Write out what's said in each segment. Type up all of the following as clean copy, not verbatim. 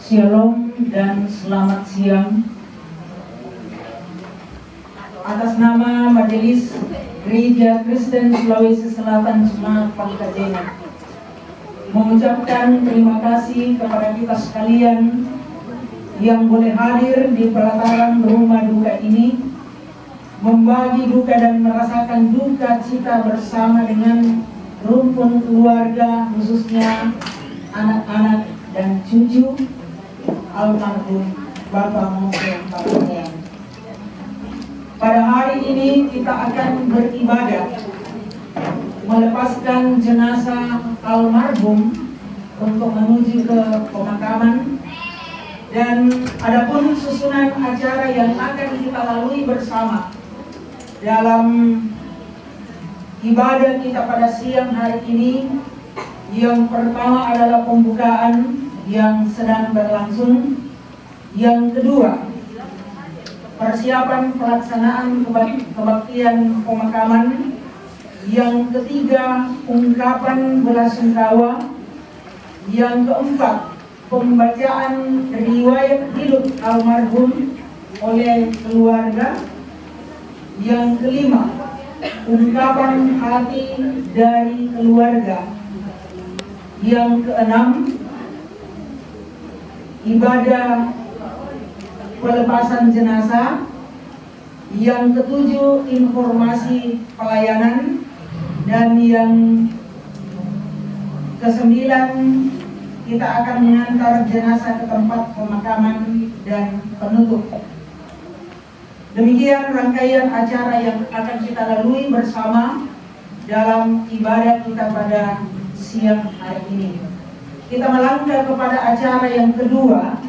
Shalom dan selamat siang. Atas nama Majelis Gereja Kristen Sulawesi Selatan Jemaat Pangkajene, mengucapkan terima kasih kepada kita sekalian yang boleh hadir di pelataran rumah duka ini, membagi duka dan merasakan duka cita bersama dengan rumpun keluarga, khususnya anak-anak dan cucu almarhum Bapak Mose Pangkajene. Pada hari ini kita akan beribadah melepaskan jenazah almarhum untuk menuju ke pemakaman, dan adapun susunan acara yang akan kita lalui bersama dalam ibadah kita pada siang hari ini. Yang pertama adalah pembukaan yang sedang berlangsung, yang kedua persiapan pelaksanaan kebaktian pemakaman, yang ketiga ungkapan belasungkawa, yang keempat pembacaan riwayat hidup almarhum oleh keluarga, yang kelima ungkapan hati dari keluarga, yang keenam ibadah pelepasan jenazah, yang ketujuh informasi pelayanan, dan yang kesembilan kita akan mengantar jenazah ke tempat pemakaman dan penutup. Demikian rangkaian acara yang akan kita lalui bersama dalam ibadah kita pada siang hari ini. Kita melangkah kepada acara yang kedua,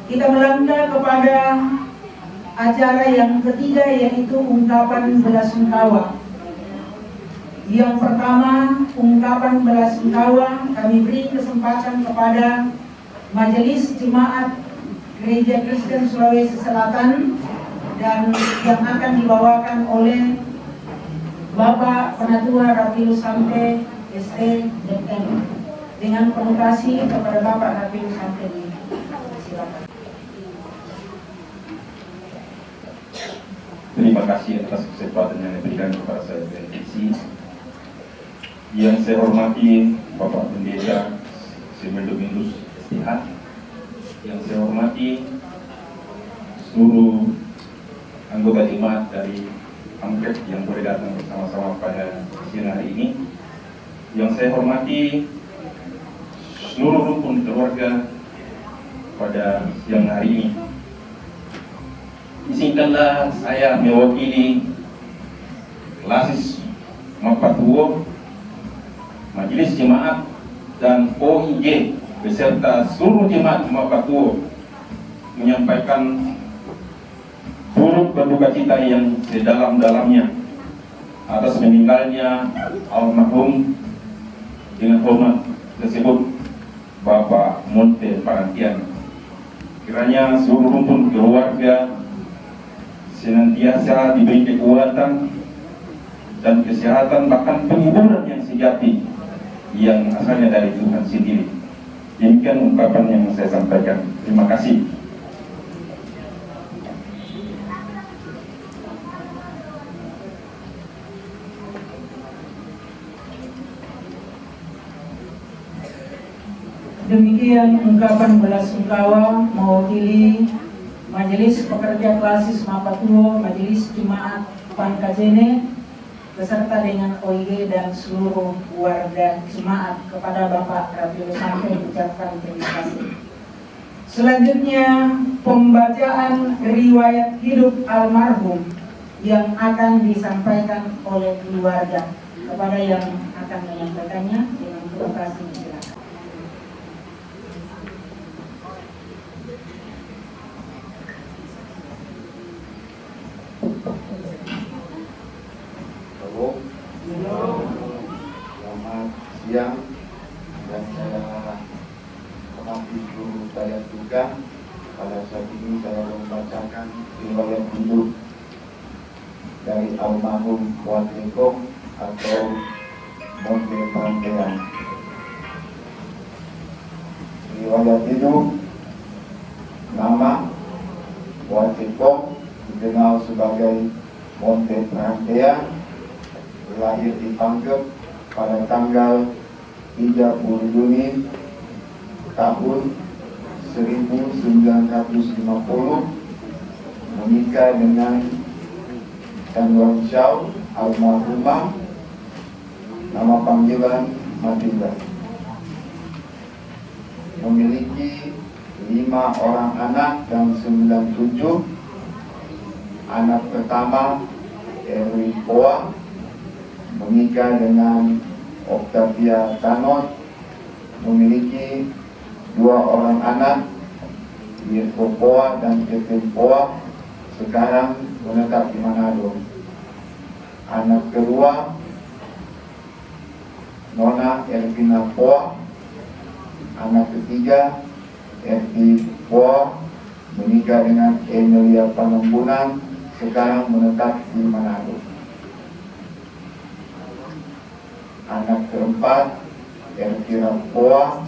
kita melangkah kepada acara yang ketiga, yaitu ungkapan belasungkawa. Yang pertama, ungkapan belasungkawa kami beri kesempatan kepada Majelis Jemaat Gereja Kristen Sulawesi Selatan, dan yang akan dibawakan oleh Bapak Penatua Rafiul Sampe STMM. Dengan penuh kasih kepada Bapak Rafiul Sampe, silakan. Terima kasih atas kesempatan yang diberikan kepada saya benediksi. Yang saya hormati Bapak Pendeta Simil Dominus STH, yang saya hormati seluruh anggota jemaat dari Angket yang boleh datang bersama-sama pada siang hari ini, yang saya hormati seluruh rumpun keluarga pada siang hari ini. Izinkanlah saya mewakili Lasis Mapatuo, Majelis Jemaat, dan OIG beserta seluruh jemaat Mapatuo menyampaikan turut berduka cita yang sedalam-dalamnya atas meninggalnya almarhum dengan hormat tersebut Bapak Monte Parantian. Kiranya seluruh rumpun keluarga senantiasa diberi kekuatan dan kesehatan, bahkan penghiburan yang sejati yang asalnya dari Tuhan sendiri. Demikian ungkapan yang saya sampaikan. Terima kasih. Demikian ungkapan belasungkawa mewakili Majelis Pekerja Klasis Mapatuo, Majelis Jemaat Pangkajene beserta dengan OIG dan seluruh warga jemaat. Kepada Bapak Rafiul Sampe ucapkan terima kasih. Selanjutnya pembacaan riwayat hidup almarhum yang akan disampaikan oleh keluarga. Kepada yang akan menyampaikannya dengan terima kasih. Selamat siang, dan saya hormati seluruh rakyat juga Pada saat ini saya membacakan riwayat hidup dari almarhum Puan Tekong atau Monte Prantean. Riwayat hidup: nama Puan Tekong, dikenal sebagai Monte Prantean, lahir di Pangkep pada tanggal 30 Juni tahun 1950, menikah dengan Tan Wan Shao almarhumah, nama panggilan Matilda. Memiliki 5 orang anak dan 9 cucu. Anak pertama Erwin Poa menikah dengan Octavia Tanot, memiliki 2 orang anak, Mirko Poa dan Kevin Poa, sekarang menetap di Manado. Anak kedua Nona Ervina Poa. Anak ketiga Ervi Poa menikah dengan Emilia Panembunan, sekarang menetap di Manado. Anak keempat Ervira Poa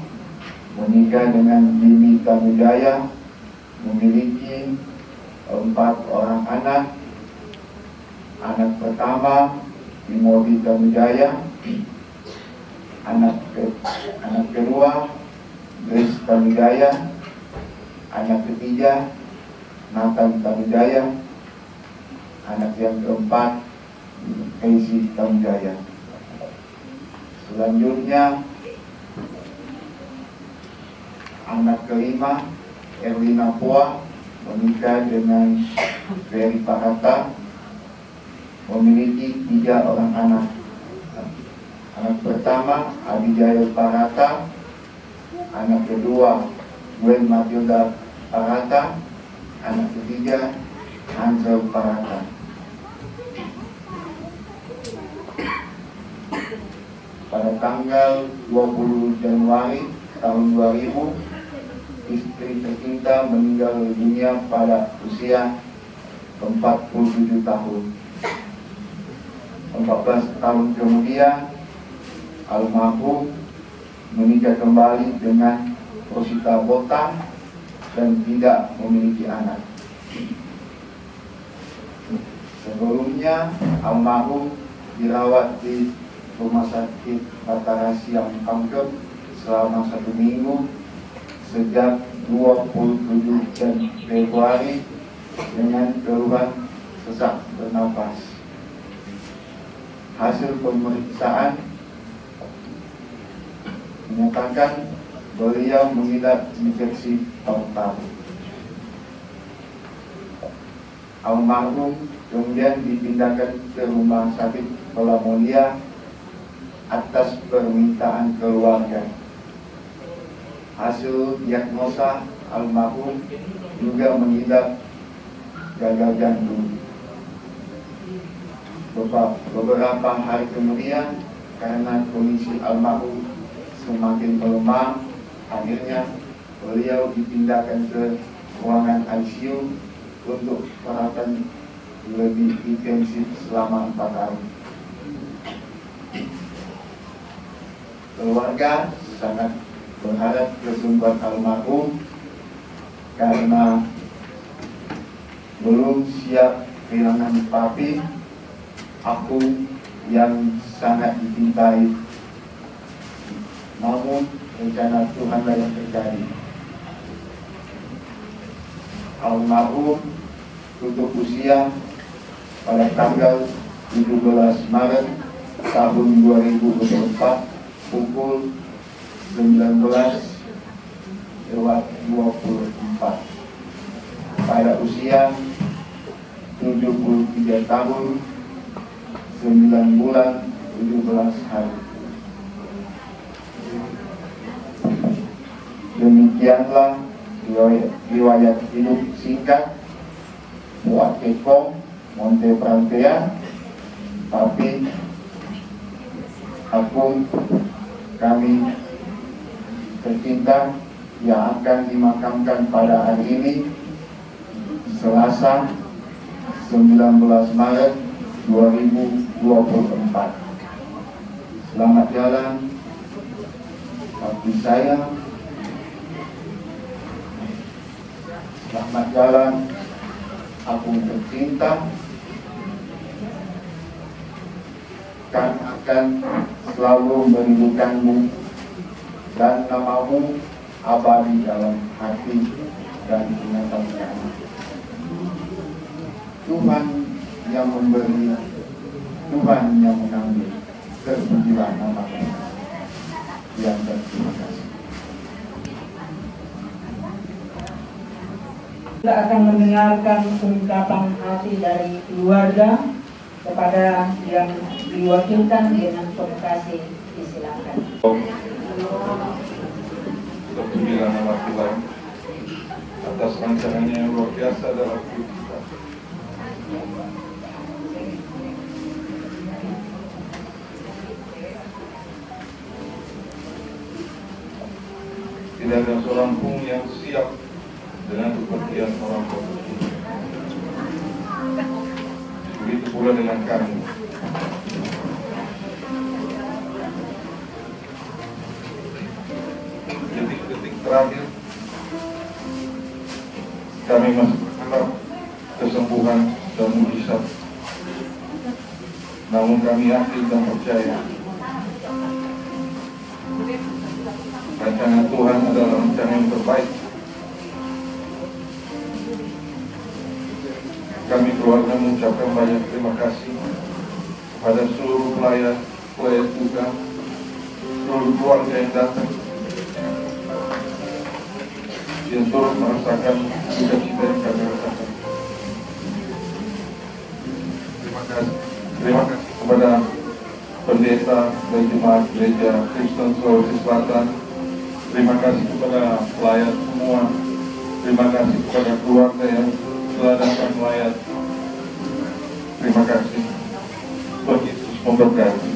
menikah dengan Dini Tamujaya, memiliki 4 orang anak. Anak pertama Timothy Tamujaya. Anak kedua Grace Tamujaya. Anak ketiga Nathan Tamujaya. Anak yang keempat Casey Tamujaya. Selanjutnya anak kelima Erlina Poa menikah dengan Ferry Parata, memiliki 3 orang anak. Anak pertama Abijaya Parata. Anak kedua Gwen Matilda Parata. Anak ketiga Hansel Parata. Pada tanggal 20 Januari tahun 2000, istri tercinta meninggal dunia pada usia 47 tahun. 14 tahun kemudian, almarhum menikah kembali dengan Rosita Bota dan tidak memiliki anak. Sebelumnya, almarhum dirawat di Rumah Sakit Batara Siang Pangkep selama 1 minggu sejak 27 Februari dengan keluhan sesak bernapas. Hasil pemeriksaan menyatakan beliau mengidap infeksi paru-paru. Almarhum kemudian dipindahkan ke Rumah Sakit Pelamolia atas permintaan keluarga. Hasil diagnosa almarhum juga mengidap gagal jantung. Beberapa hari kemudian, karena kondisi almarhum semakin melemah, akhirnya beliau dipindahkan ke ruangan ICU untuk perawatan lebih intensif selama 4 hari. Keluarga sangat berharap kesembuhan almarhum karena belum siap kehilangan papi, aku yang sangat dicintai. Namun rencana Tuhanlah yang terjadi. Almarhum tutup usia pada tanggal 17 Maret tahun 2024 pukul 19:24 pada usia 73 tahun 9 bulan 17 hari. Demikianlah riwayat hidup singkat Puan Tekong Monte Prantean, tapi kami tercinta yang akan dimakamkan pada hari ini, Selasa 19 Maret 2024. Selamat jalan, abdi saya. Selamat jalan, aku tercinta. Kan akan selalu merindukanmu dan namamu abadi dalam hati dan ingatan kami. Tuhan yang memberi, Tuhan yang mengambil, terpujilah nama-Mu yang berterima kasih. Kita akan mendengarkan ungkapan hati dari keluarga kepada yang diwakilkan dengan penuh kasih. Disilakan. Terpujilah nama Tuhan atas rancangannya yang luar biasa dalam hidup kita. Tidak ada seorang pun yang siap dengan kepergian orang tua. Begitu pula dengan kami. Detik-detik terakhir kami masih berharap kesembuhan dan mujizat. Namun kami yakin dan percaya rancangan Tuhan adalah rancangan yang terbaik. Kami keluarga mengucapkan banyak terima kasih kepada seluruh pelayan juga, seluruh keluarga yang datang, yang turut merasakan sukacita yang kami rasakan. Terima kasih kepada pendeta dan jemaat gereja Kristen Sulawesi Selatan. Terima kasih kepada pelayan semua. Terima kasih kepada keluarga yang telah datang melayat. Terima kasih. Tuhan Yesus memberkati.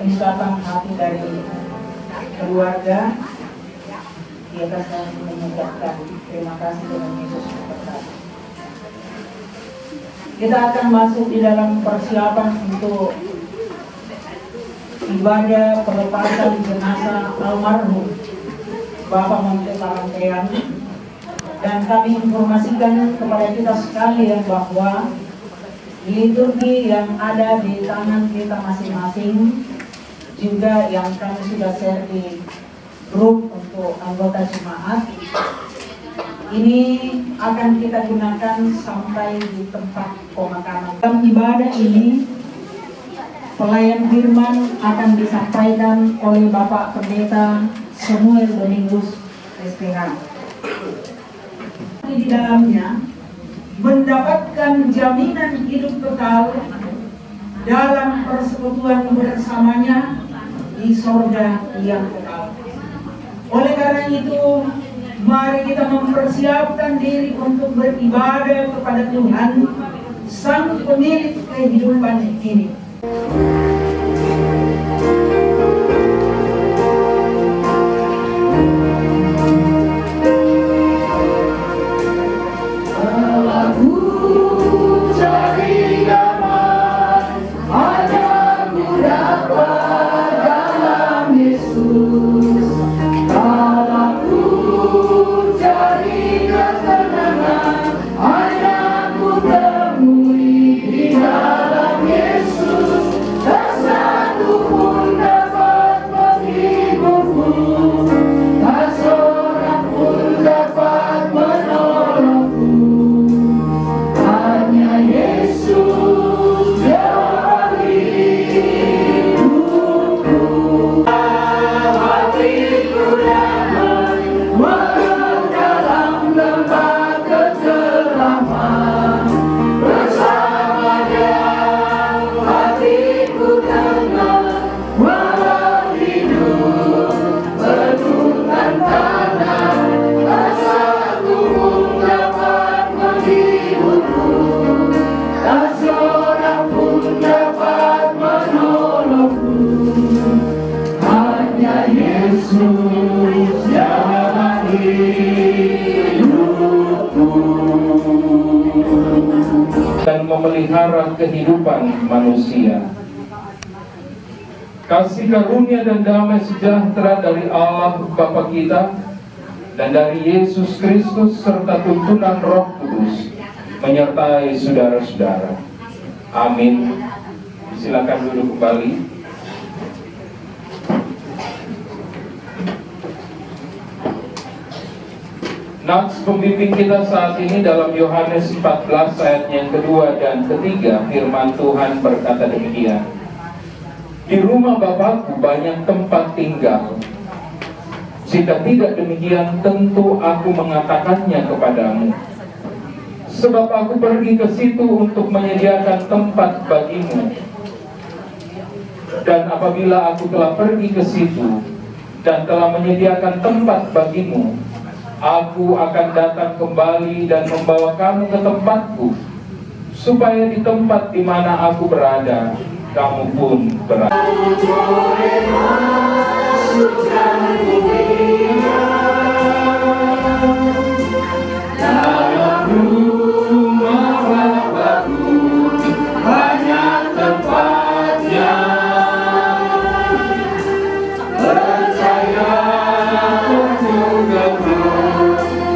Ungkapan hati dari keluarga, di atas kami mengucapkan terima kasih Tuhan Yesus memberkati. Kita akan masuk di dalam persiapan untuk ibadah pelepasan jenazah almarhum Bapak Monte Parangkean, dan kami informasikan kepada kita sekalian bahwa liturgi yang ada di tangan kita masing-masing juga yang kami sudah share di grup untuk anggota jemaat ini akan kita gunakan sampai di tempat pemakaman. Dalam ibadah ini pelayan firman akan disampaikan oleh Bapak Pendeta Samuel Domingus SPH. Di dalamnya mendapatkan jaminan hidup kekal dalam persekutuan bersamanya di sorga yang kekal. Oleh karena itu, mari kita mempersiapkan diri untuk beribadah kepada Tuhan, Sang Pemilik kehidupan ini. memelihara kehidupan manusia. Kasih karunia dan damai sejahtera dari Allah Bapa kita dan dari Yesus Kristus serta tuntunan Roh Kudus menyertai saudara-saudara. Amin. Silakan duduk kembali. Nats pembimbing kita saat ini dalam Yohanes 14 ayat yang kedua dan ketiga, firman Tuhan berkata demikian. Di rumah Bapakku banyak tempat tinggal. Jika tidak demikian, tentu aku mengatakannya kepadamu. Sebab aku pergi ke situ untuk menyediakan tempat bagimu. Dan apabila aku telah pergi ke situ dan telah menyediakan tempat bagimu, aku akan datang kembali dan membawa kamu ke tempatku, supaya di tempat di mana aku berada, kamu pun berada. Dalam rumah Bapakku banyak tempatnya. Percaya untuk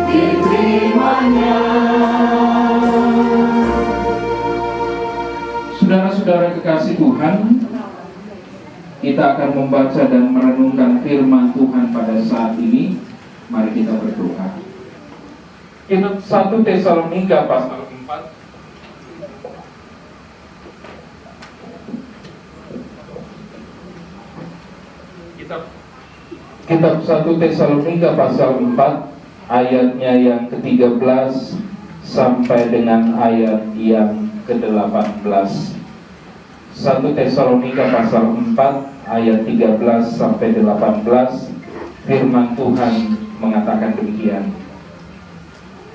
diterimanya. Saudara-saudara kekasih Tuhan, kita akan membaca dan merenungkan firman Tuhan pada saat ini. Mari kita berdoa. Kitab 1 Tesalonika pasal 4. Kitab 1 Tesalonika pasal 4 ayatnya yang ke-13 sampai dengan ayat yang ke-18. 1 Tesalonika pasal 4 ayat 13 sampai 18, firman Tuhan mengatakan demikian.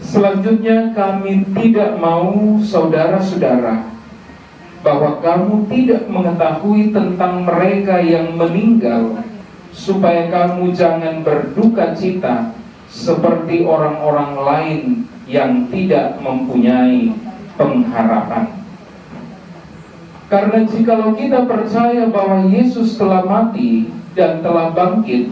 Selanjutnya kami tidak mau saudara-saudara bahwa kamu tidak mengetahui tentang mereka yang meninggal, supaya kamu jangan berduka cita seperti orang-orang lain yang tidak mempunyai pengharapan. Karena jikalau kita percaya bahwa Yesus telah mati dan telah bangkit,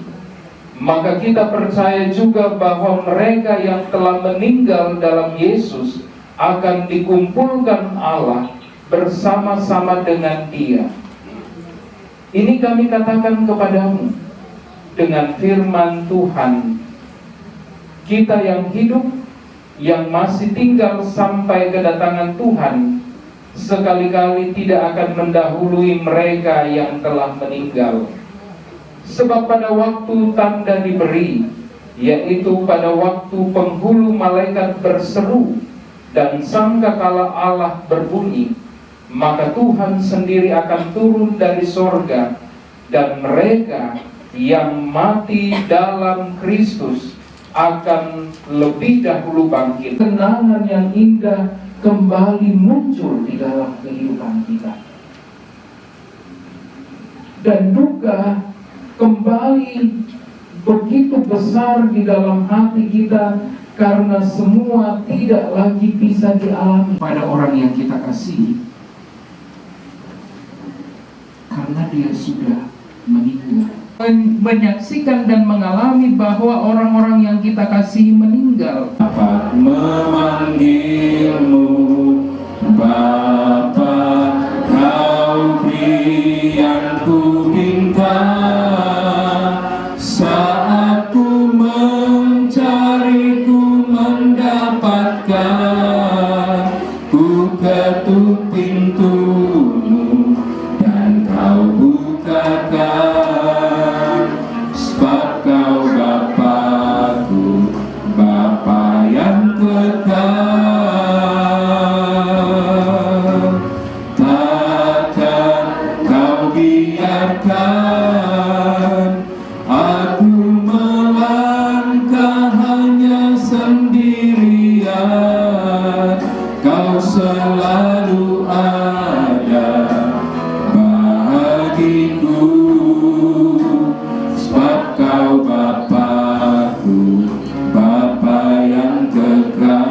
maka kita percaya juga bahwa mereka yang telah meninggal dalam Yesus akan dikumpulkan Allah bersama-sama dengan Dia. Ini kami katakan kepadamu dengan firman Tuhan. Kita yang hidup, yang masih tinggal sampai kedatangan Tuhan, sekali-kali tidak akan mendahului mereka yang telah meninggal. Sebab pada waktu tanda diberi, yaitu pada waktu penghulu malaikat berseru dan sangkakala Allah berbunyi, maka Tuhan sendiri akan turun dari sorga, dan mereka yang mati dalam Kristus akan lebih dahulu bangkit. Kenangan yang indah kembali muncul di dalam kehidupan kita, dan duka kembali begitu besar di dalam hati kita, karena semua tidak lagi bisa dialami pada orang yang kita kasihi, karena dia sudah meninggal. Menyaksikan dan mengalami bahwa orang-orang yang kita kasihi meninggal. Dapat memanggilmu Bapa, kau beri yang ku minta. Saat ku mencari, ku mendapatkan. Ku ketuk pintumu dan kau bukakan. Sebab kau Bapakku, Bapa yang kekal. Takkan kau biarkan aku melangkah hanya sendirian. Kau selalu ada bagiku, sebab kau Bapakku, Bapa yang kekal.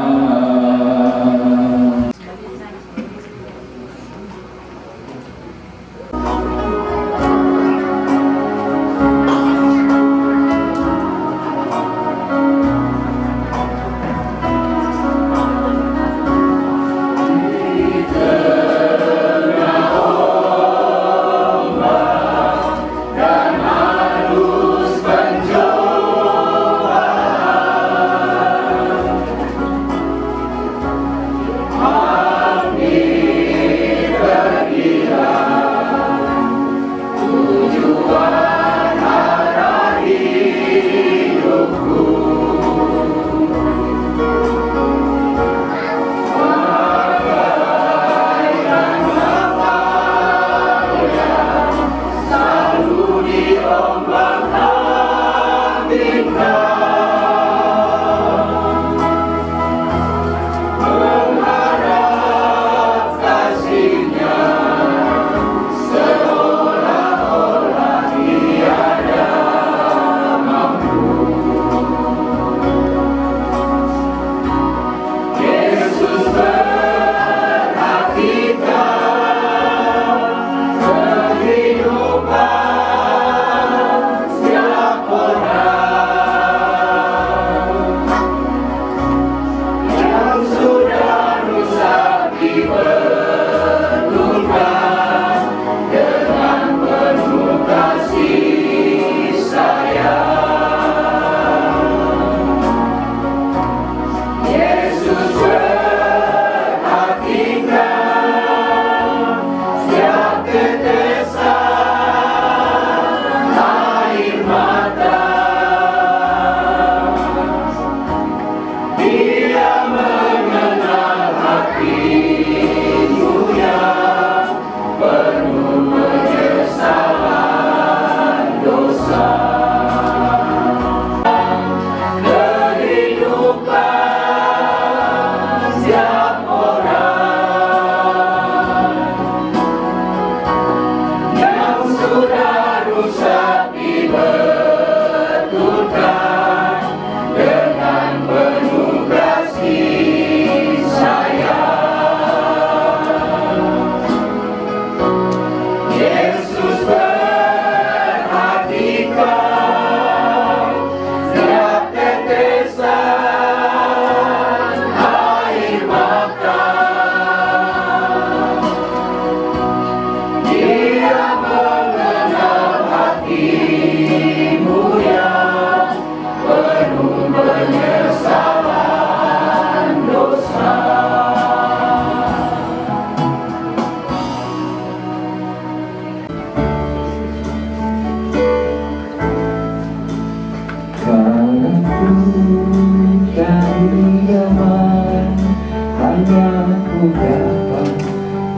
dapat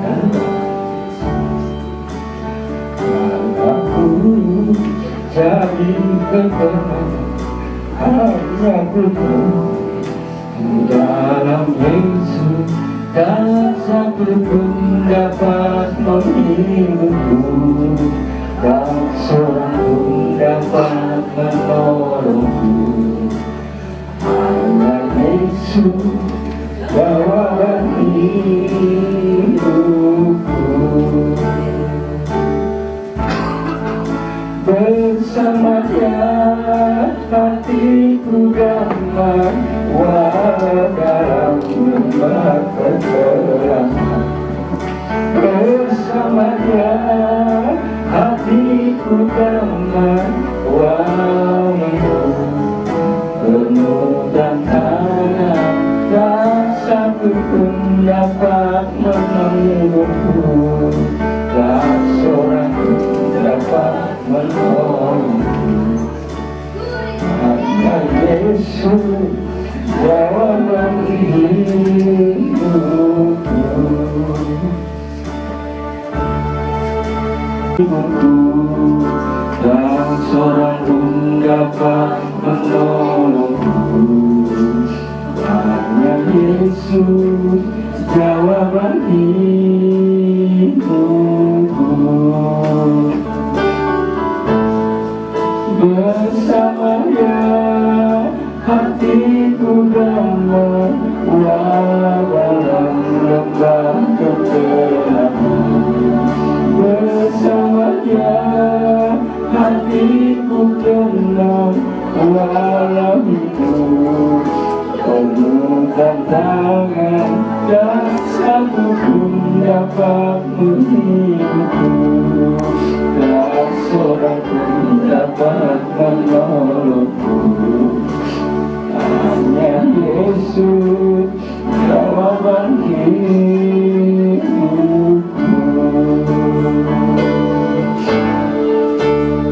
dan aku jadi kebenaran hanya berdoa di dalam Yesus. Tak satu pun dapat menghiburku, tak seorang pun dapat menolongku. Hanya Yesus jawaban hidupku. Bersama Dia hatiku damai, walau dalam lembah kegelapan. Bersama Dia hatiku damai, walau penuh dan tangan, tak satu pun dapat menentuku, tak seorang pun dapat menolongku. Hanya Yesus jawaban hidupku. Dan seorang pun dapat menolongku. Hanya Yesus jawaban hidupku. Bersama Dia hatiku damai, walau dalam lembah kegelapan. Bersama Dia hatiku tenang, walau hidup penuh tantangan, dan satu pun dapat menghiburku, tak seorang pun dapat menolongku. Hanya Yesus jawaban hidupku.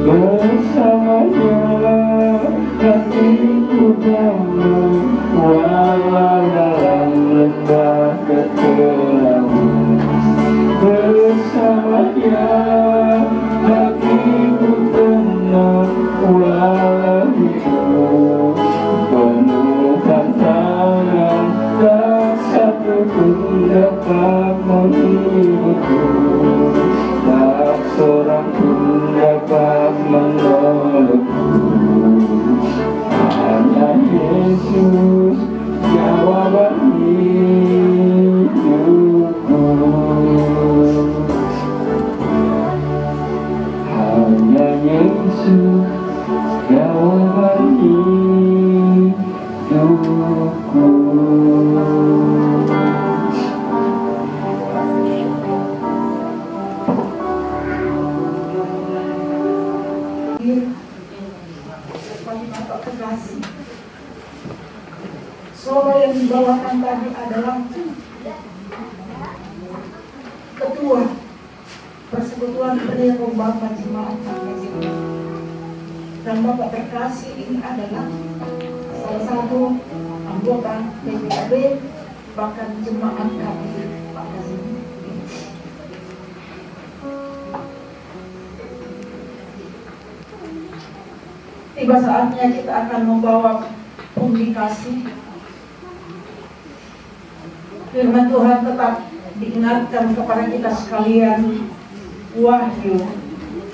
Bersama Dia hatiku damai, walau dalam lembah kegelapan. Bersama Dia hatiku tenang, walau hidup penuh tantangan, tak satu pun dapat menghiburku, tak seorang pun dapat menolongku. Hanya Yesus jawaban hidupku. Hanya Yesus jawaban hidupku. Solo yang dibawakan tadi adalah ketua Persekutuan Pria Pembapa Jemaat Katolik. Dan Bapak terkasih ini adalah salah satu anggota PPKB, bahkan Jemaat Katolik Pak Kasih. Tiba saatnya kita akan membawa publikasi. Firman Tuhan tetap diingatkan kepada kita sekalian. Wahyu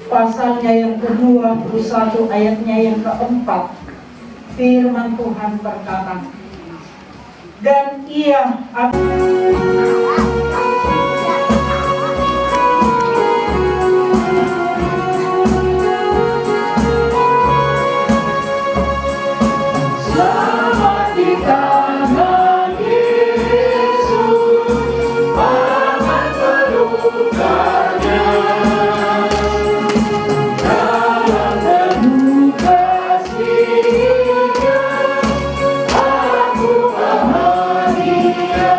pasalnya yang ke-21 ayatnya yang ke-4. Firman Tuhan berkata, dan ia aku bahagia.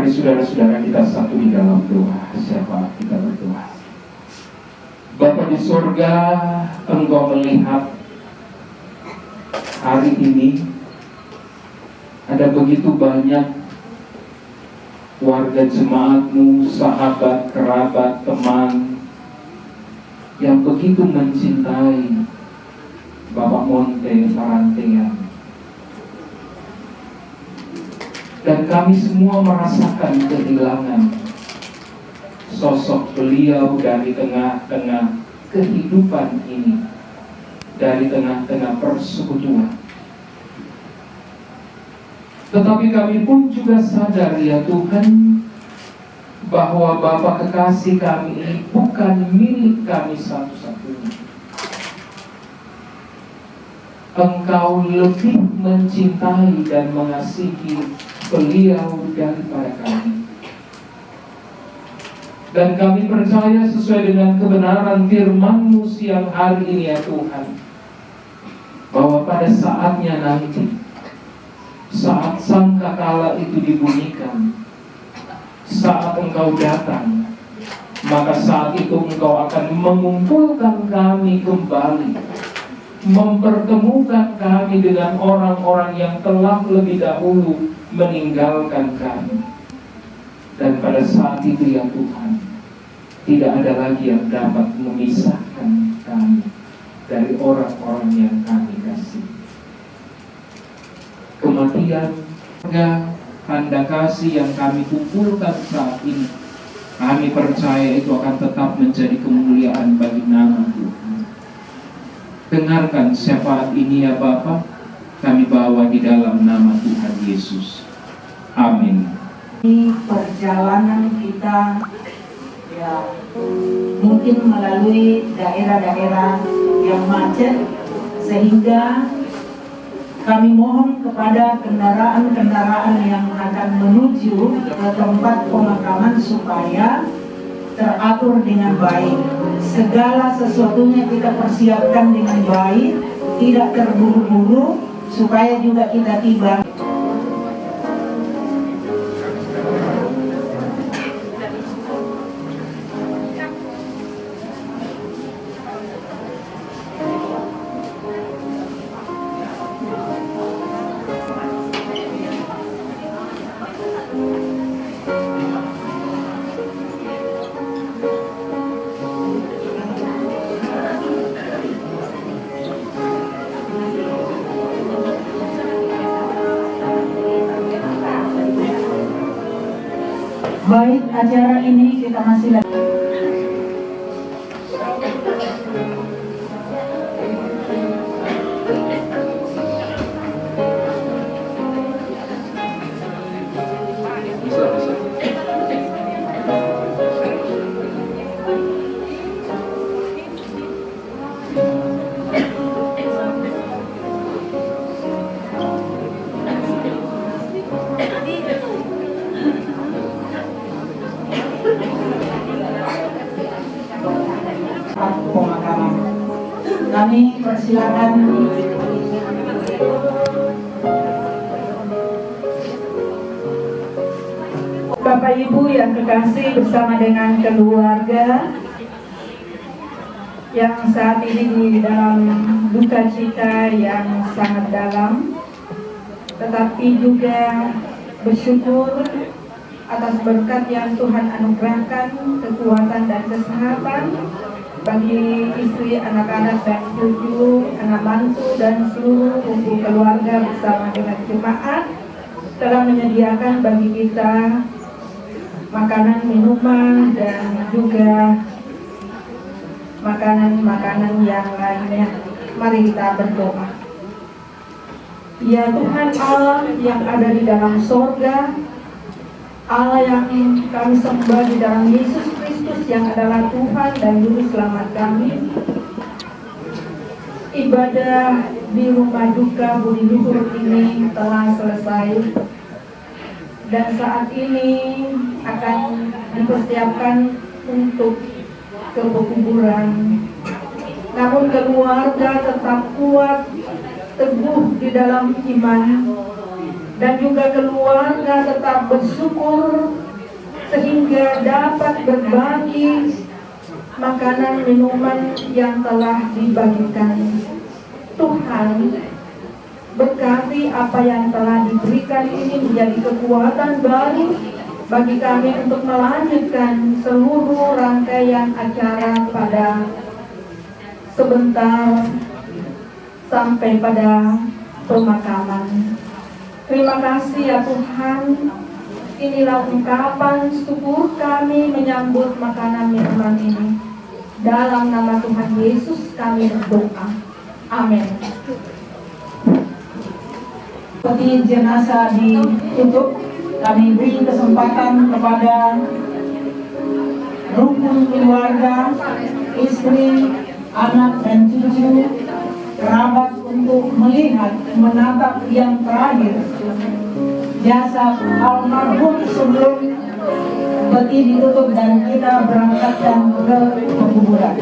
Mari saudara-saudara kita satu di dalam doa. Siapa kita berdoa? Bapa di surga, Engkau melihat hari ini ada begitu banyak warga jemaat-Mu, sahabat, kerabat, teman yang begitu mencintai Bapak Monte Parantean. Dan kami semua merasakan kehilangan sosok beliau dari tengah-tengah kehidupan ini, dari tengah-tengah persekutuan. Tetapi kami pun juga sadar ya Tuhan, bahwa Bapa kekasih kami ini bukan milik kami satu-satunya. Engkau lebih mencintai dan mengasihi beliau daripada kami. Dan kami percaya sesuai dengan kebenaran firman-Mu siang hari ini ya Tuhan, bahwa pada saatnya nanti, saat sangkakala itu dibunyikan, saat Engkau datang, maka saat itu Engkau akan mengumpulkan kami kembali, mempertemukan kami dengan orang-orang yang telah lebih dahulu meninggalkan kami. Dan pada saat itu ya Tuhan, tidak ada lagi yang dapat memisahkan kami dari orang-orang yang kami kasih. Kematian, tanda kasih yang kami kumpulkan saat ini, kami percaya itu akan tetap menjadi kemuliaan bagi nama Tuhan. Dengarkan syafaat ini ya Bapa, kami bawa di dalam nama Tuhan Yesus. Amin. Ini perjalanan kita ya mungkin melalui daerah-daerah yang macet, sehingga kami mohon kepada kendaraan-kendaraan yang akan menuju ke tempat pemakaman supaya teratur dengan baik. Segala sesuatunya kita persiapkan dengan baik, tidak terburu-buru, supaya juga kita tiba. Baik, acara ini kita masih lagi. Pemakaman. Kami persilakan Bapak Ibu yang kekasih bersama dengan keluarga yang saat ini di dalam duka cita yang sangat dalam, tetapi juga bersyukur atas berkat yang Tuhan anugerahkan, kekuatan dan kesehatan bagi istri, anak-anak dan cucu, anak mantu dan seluruh kumpul keluarga bersama dengan jemaat telah menyediakan bagi kita makanan, minuman dan juga makanan-makanan yang lainnya. Mari kita berdoa. Ya Tuhan Allah yang ada di dalam sorga, Allah yang kami sembah di dalam Yesus Kristus yang adalah Tuhan dan Juru Selamat kami. Ibadah di rumah duka Budi Luhur ini telah selesai dan saat ini akan dipersiapkan untuk ke pekuburan. Namun keluarga tetap kuat, teguh di dalam iman dan juga keluarga tetap bersyukur sehingga dapat berbagi makanan minuman yang telah dibagikan. Tuhan, berkati apa yang telah diberikan ini menjadi kekuatan baru bagi kami untuk melanjutkan seluruh rangkaian acara pada sebentar sampai pada pemakaman. Terima kasih ya Tuhan. Inilah ungkapan syukur kami menyambut makanan minuman ini. Dalam nama Tuhan Yesus kami berdoa. Amin. Seperti jenazah ditutup, kami beri kesempatan kepada rukun keluarga, istri, anak dan cucu, kerabat untuk melihat, menatap yang terakhir jasad almarhum sebelum peti ditutup dan kita berangkatkan ke penguburan.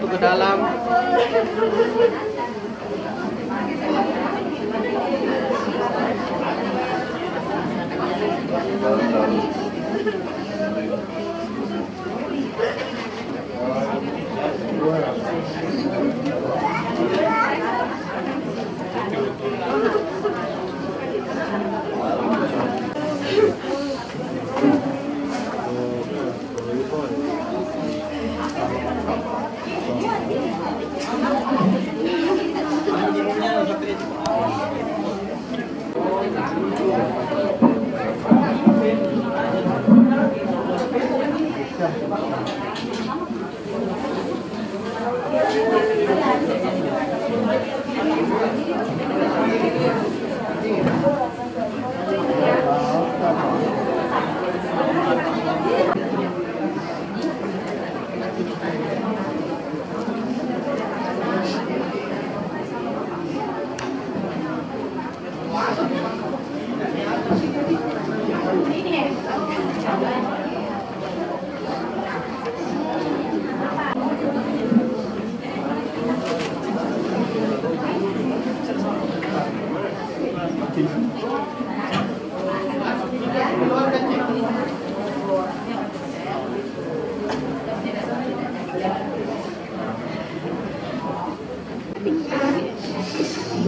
Ke dalam.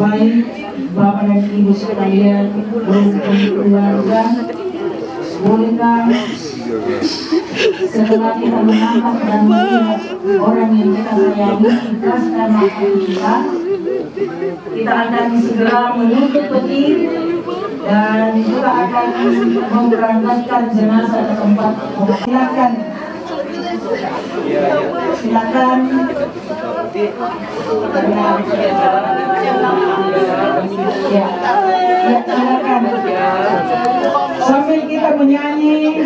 Baik Bapak dan Ibu sekalian, rukun keluarga, bolehkah Setelah kita menangkap dan melihat orang yang kita sayangi ikhlas dan maafkan kita akan segera menutup peti dan kita akan memberangkatkan jenazah ke tempat pemakaman. Silakan. Ya, silakan. Sambil kita menyanyi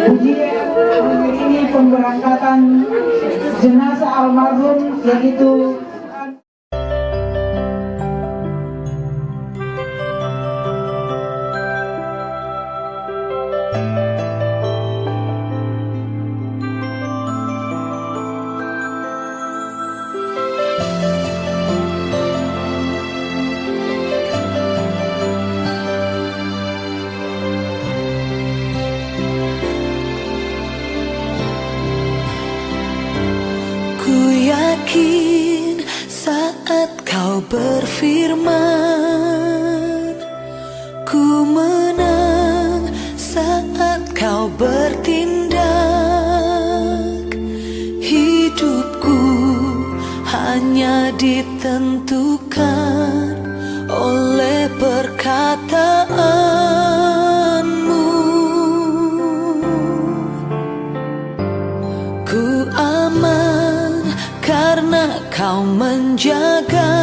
pujian ini pemberangkatan jenazah almarhum yaitu yakin saat kau berfirman, ku menang saat kau bertindak. Hidupku hanya ditentukan oleh perkataanmu. Ku aman karena kau menjaga,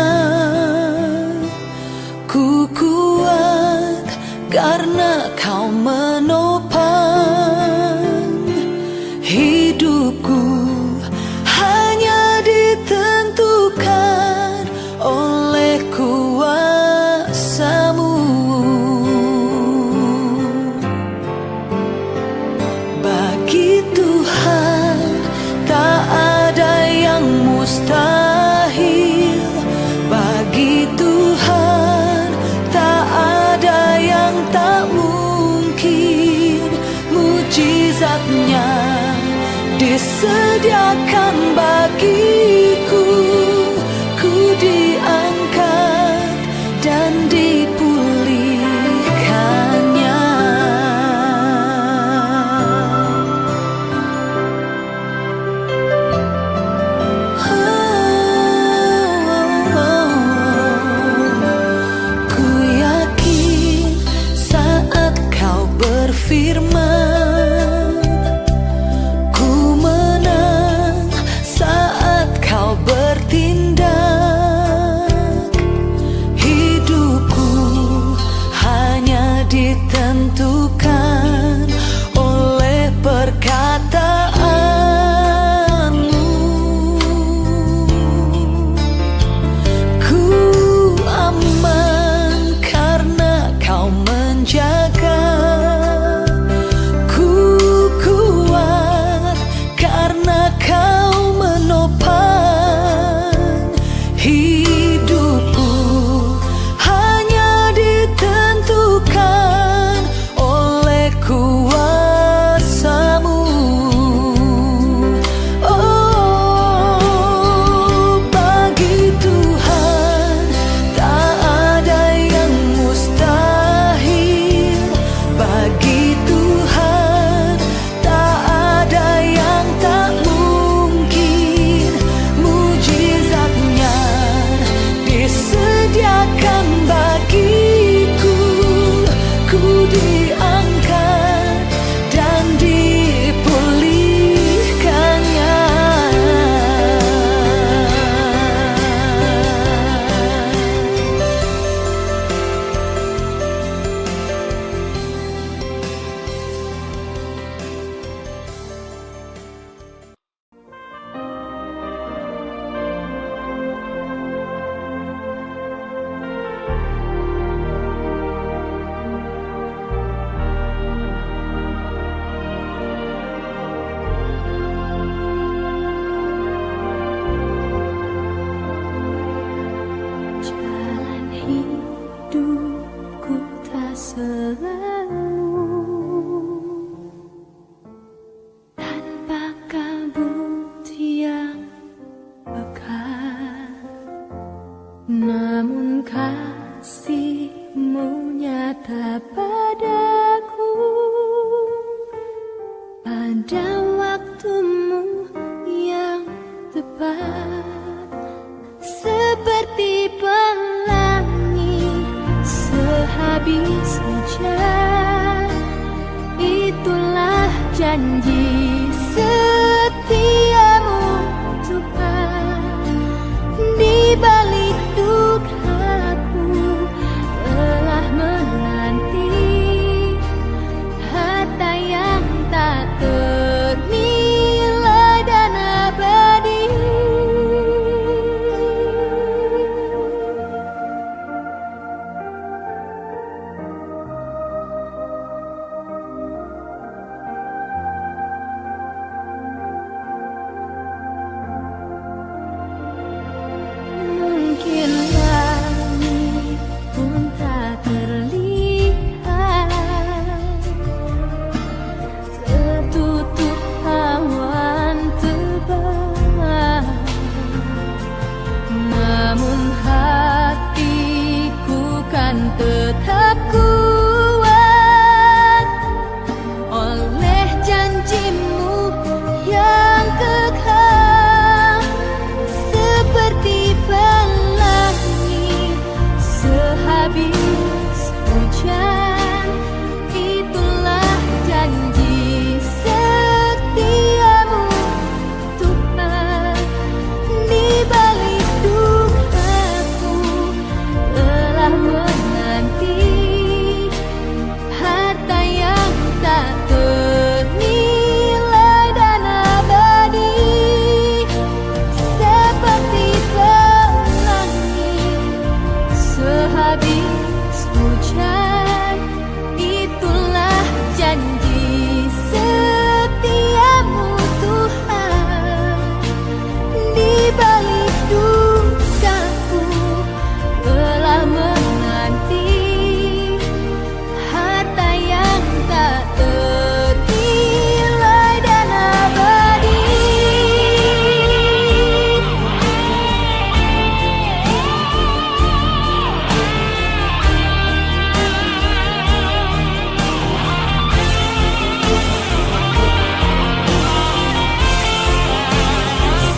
ku kuat karena kau menopang. Hidupku hanya ditentukan oleh kuasa-Mu. Bagi Tuhan tak ada yang mustahil, bagi Tuhan tak ada yang tak mungkin. Mujizatnya disediakan bagiku, ku diangkat dan dipulihkannya. Firman, ku menang saat kau bertindak. Hidupku hanya ditentukan oleh perkataanmu. Ku aman karena kau menjaga, kau menopang. Hidupku hanya ditentukan oleh kuasa-Mu. Oh, bagi Tuhan tak ada yang mustahil, bagi Tuhan tak ada yang tak mungkin. Mujizatnya disediakan bagiku, ku diangkat dan dipulihkannya. Jalan hidupku tak selalu tanpa kabut yang pekat, namun kasih-Mu nyata padaku. pada waktumu yang tepat, seperti pelangi sehabis hujan. Itulah janji setiamu Tuhan. Di balik dukaku telah menanti harta yang tak ternilai dan abadi. Mungkin langit pun tak terlihat, tertutup awan tebal, namun hatiku kan tetap kuat oleh janjimu yang kekal, seperti pelangi sehabis hujan. Itulah janji setiamu Tuhan. Di balik dukaku telah menanti harta yang tak ternilai dan abadi, seperti pelangi sehabis hujan. Itulah janji setiamu Tuhan. Di balik dukaku telah menanti harta yang tak ternilai dan abadi.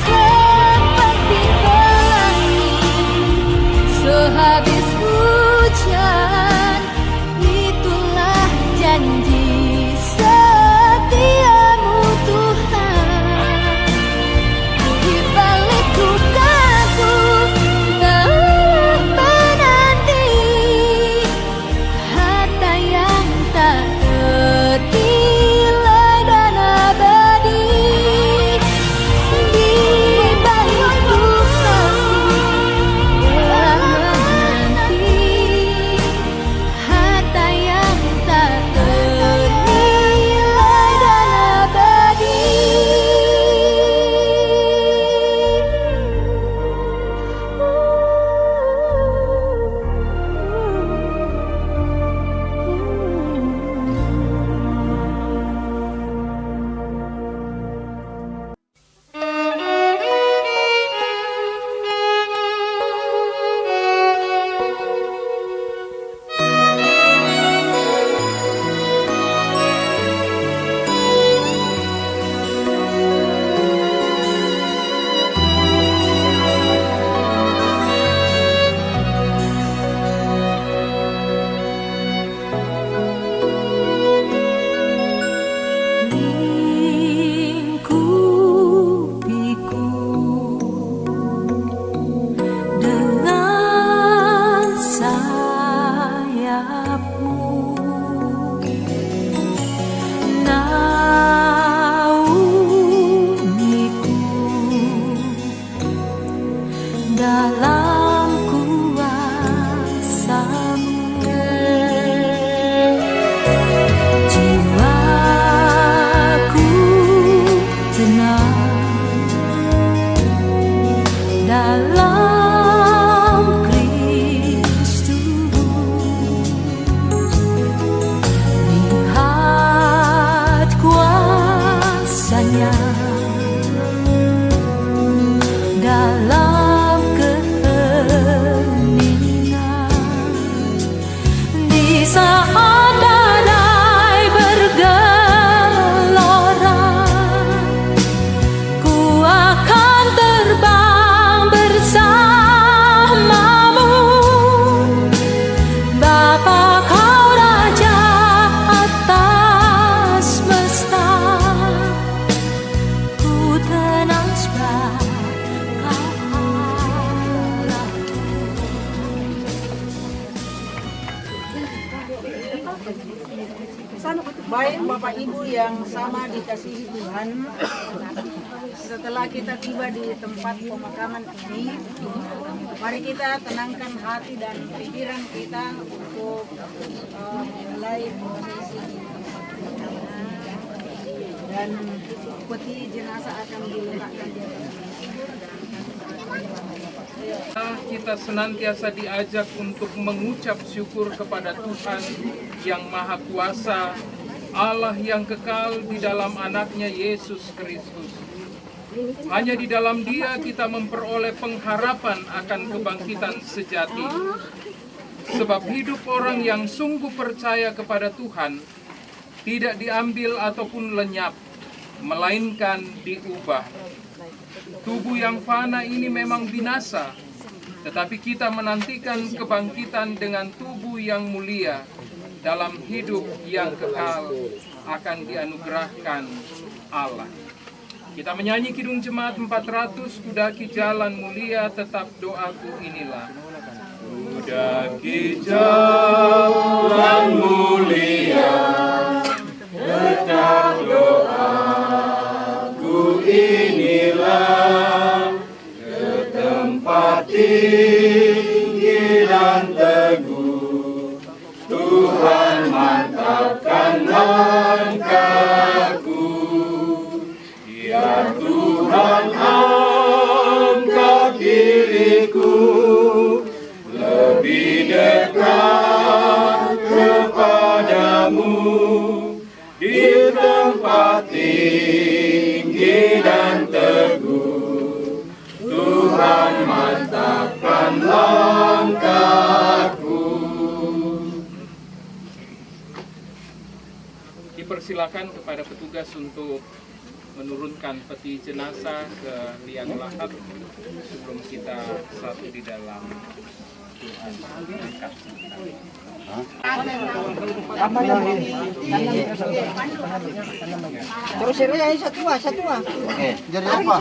Seperti pelangi sehabis hujan. Itulah janji setiamu Tuhan. Di balik dukaku telah menanti harta yang tak ternilai dan abadi. Di balik dukaku telah menanti Baik Bapak Ibu yang sama dikasihi Tuhan, setelah kita tiba di tempat pemakaman ini, mari kita tenangkan hati dan pikiran kita untuk mulai prosesi dan peti jenazah akan diletakkan di atas. Kita senantiasa diajak untuk mengucap syukur kepada Tuhan yang Maha Kuasa, Allah yang kekal di dalam anaknya Yesus Kristus. Hanya di dalam Dia kita memperoleh pengharapan akan kebangkitan sejati. Sebab hidup orang yang sungguh percaya kepada Tuhan tidak diambil ataupun lenyap, melainkan diubah. Tubuh yang fana ini memang binasa, tetapi kita menantikan kebangkitan dengan tubuh yang mulia dalam hidup yang kekal akan dianugerahkan Allah. Kita menyanyi Kidung Jemaat 400, Kudaki Jalan Mulia, tetap doaku inilah. Kudaki jalan mulia, tetap doaku inilah, ke tempat tinggi dan teguh. Tuhan mantapkan langkahku, ya Tuhan angkat diriku lebih dekat kepadamu, di tempat tinggi dan teguh. Tuhan mantapkan langkahku. Dipersilakan kepada petugas untuk menurunkan peti jenazah ke liang lahat sebelum kita satu di dalam Tuhan. Terus ini satu. Oke, jadi apa?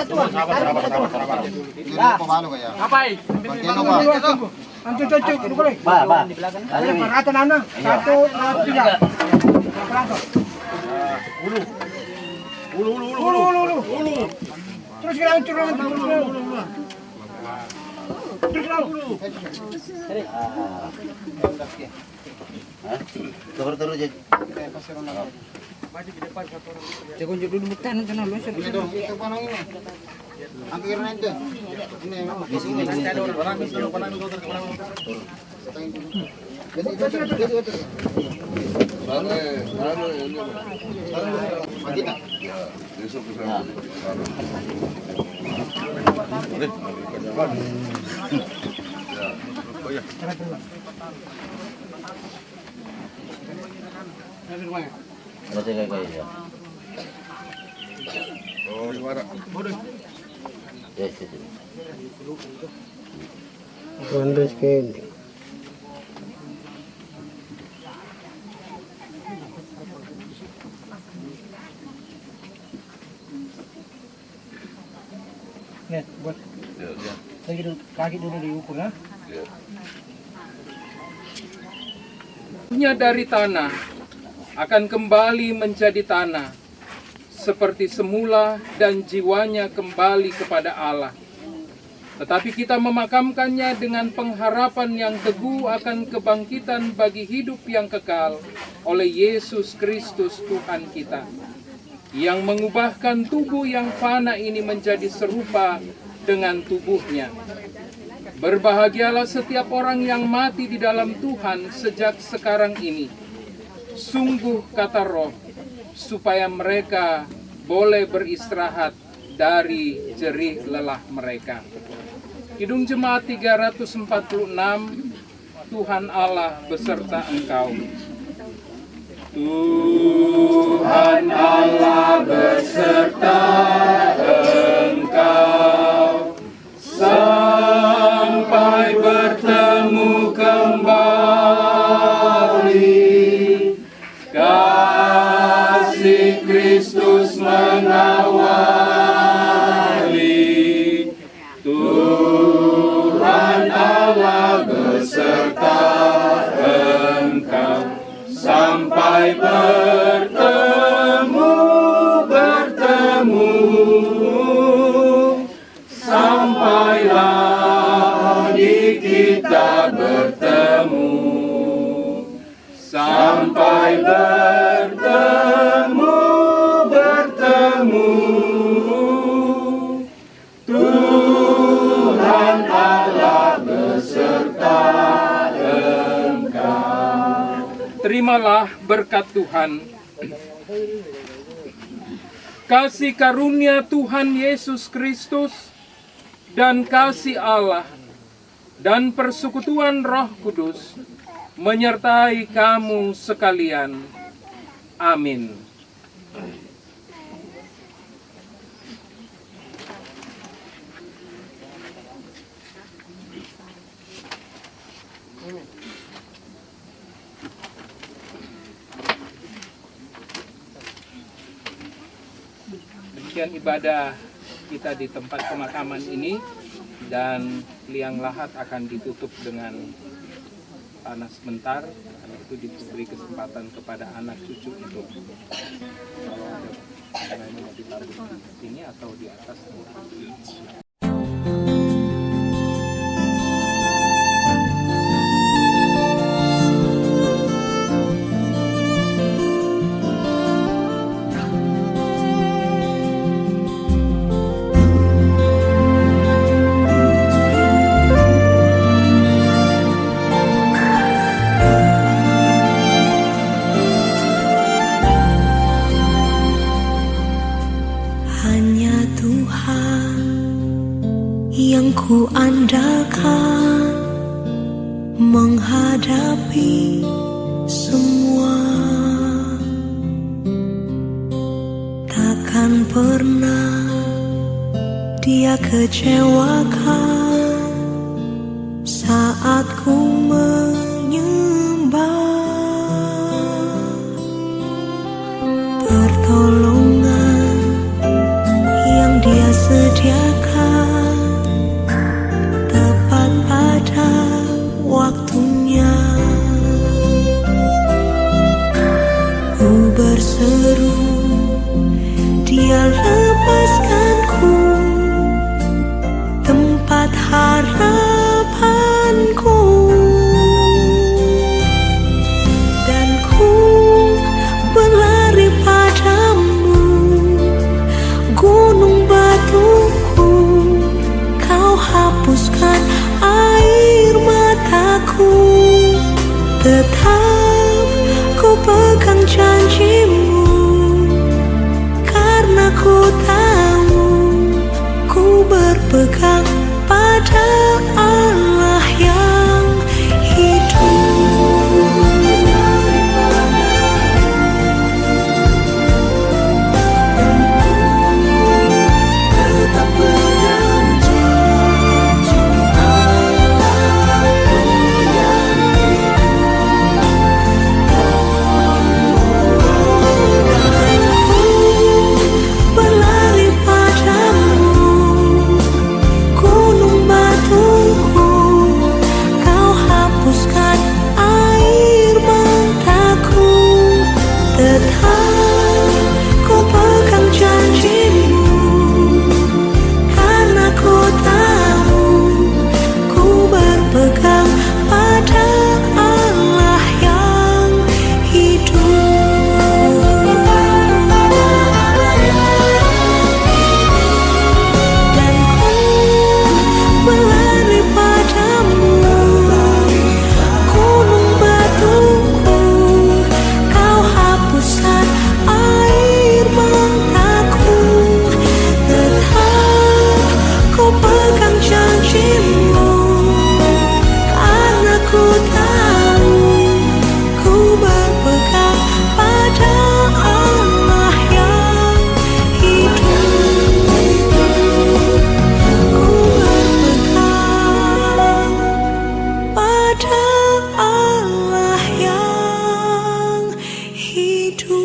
Jadi apa malu kayak? Apa? Bagian apa? Antu cocok boleh. Ba. Ada perhatian anak. 1, 2, 3. Ulu. Terus kita turun. Terus jadi. Jago dulu bukan kenal lu. Itu panang ini. Angkir nanti. Ini di sini. Oh, di mana? Yes. Lihat buat. Kaki dulu diukur ya. Tubuhnya dari tanah akan kembali menjadi tanah seperti semula, dan jiwanya kembali kepada Allah. Tetapi kita memakamkannya dengan pengharapan yang teguh akan kebangkitan bagi hidup yang kekal oleh Yesus Kristus Tuhan kita, yang mengubahkan tubuh yang fana ini menjadi serupa dengan tubuhnya. Berbahagialah setiap orang yang mati di dalam Tuhan sejak sekarang ini. Sungguh kata Roh, supaya mereka boleh beristirahat dari jerih lelah mereka. Kidung Jemaat 346, Tuhan Allah beserta engkau. Tuhan Allah beserta engkau, sampai bertemu kembali. Kasih Kristus mengawali. Tuhan Allah beserta engkau, sampai bertemu kita bertemu, sampai bertemu, Tuhan Allah beserta Engkau. Terimalah berkat Tuhan. Kasih karunia Tuhan Yesus Kristus dan kasih Allah dan persekutuan Roh Kudus menyertai kamu sekalian. Amin. Demikian ibadah kita di tempat pemakaman ini, dan liang lahat akan ditutup dengan tanah sebentar. Karena itu diberi kesempatan kepada anak cucu untuk kalau ada yang mau ditabur di sini atau di atas. Ku andalkan menghadapi semua, takkan pernah Dia kecewakan saat ku menyembah. Pertolongan yang Dia sediakan pada waktunya. Ku berseru, Dia lepaskanku, tempat harapanku, dan ku berlari padamu, gunung batuku, Kau hapuskan air mataku. Tetap ku pegang janjimu, karena ku tahu ku berpegang pada Allah yang hidup. Tetap pegang janji Allahku yang berlari padamu, gunung batuku, Kau hapuskan air mataku. Tetap ku pegang janjimu, karena ku tahu ku berpegang pada Allah yang hidup. Dan ku berlari padamu, gunung batuku, Kau hapuskan air mataku. Tetap ku pegang janjimu, karena ku tahu ku berpegang pada Allah yang hidup. Ku berpegang pada Allah yang hidup.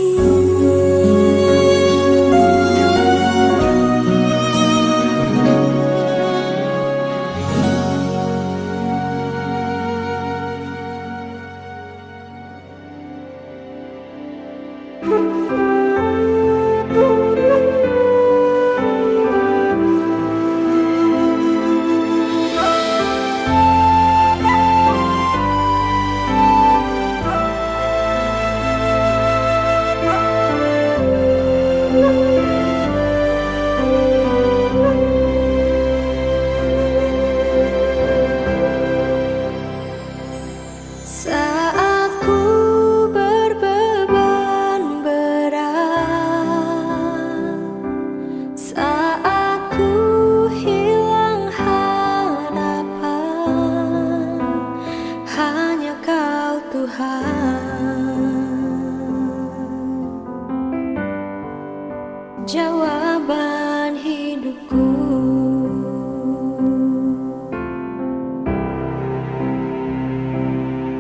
Tuhan, jawaban hidupku.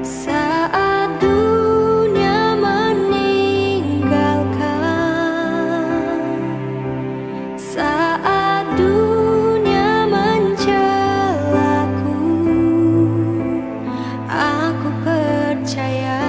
Saat dunia meninggalkan, saat dunia mencelaku, aku percaya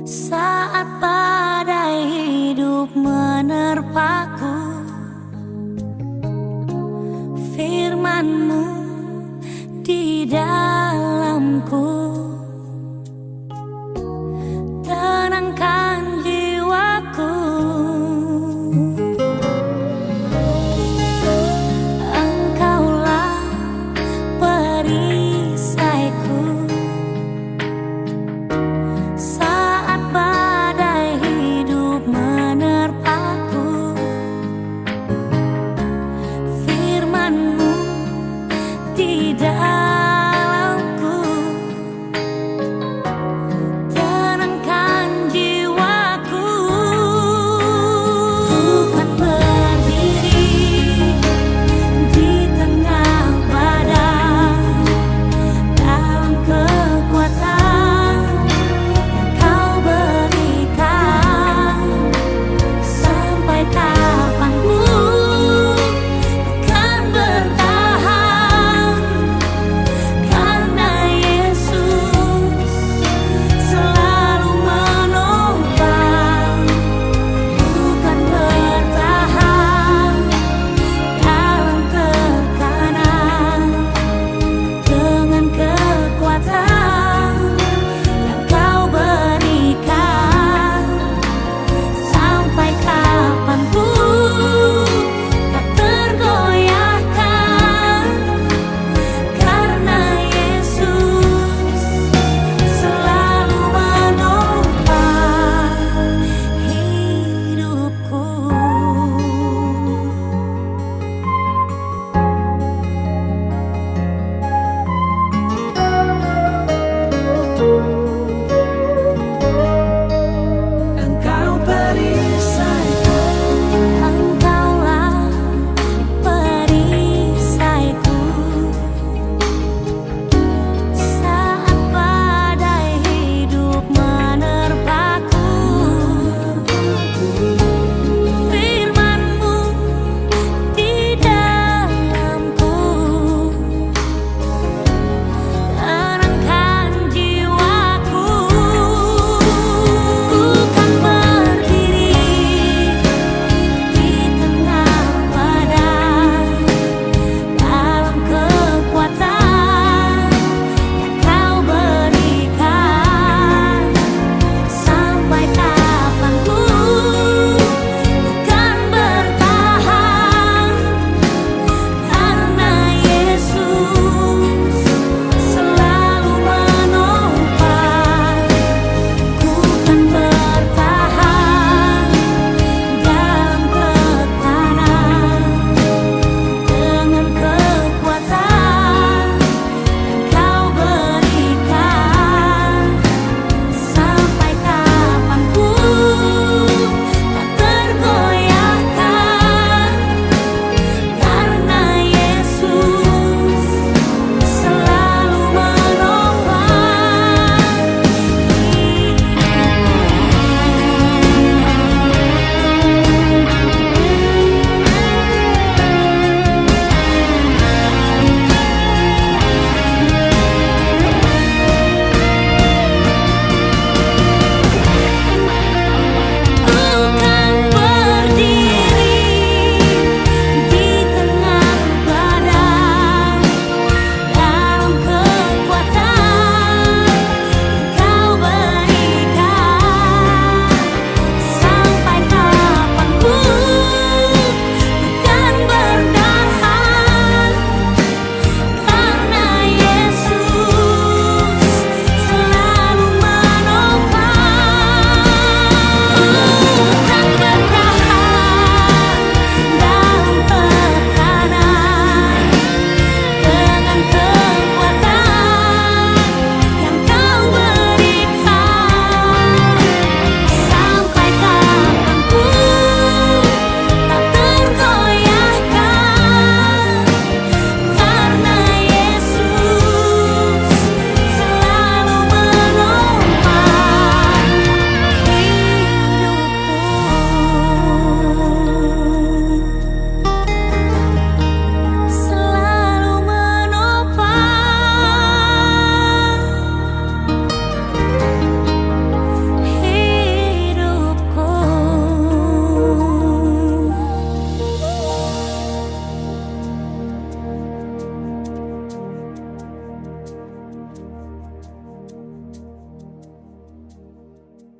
saat badai hidup menerpaku. Firman-Mu di dalamku, tenangkan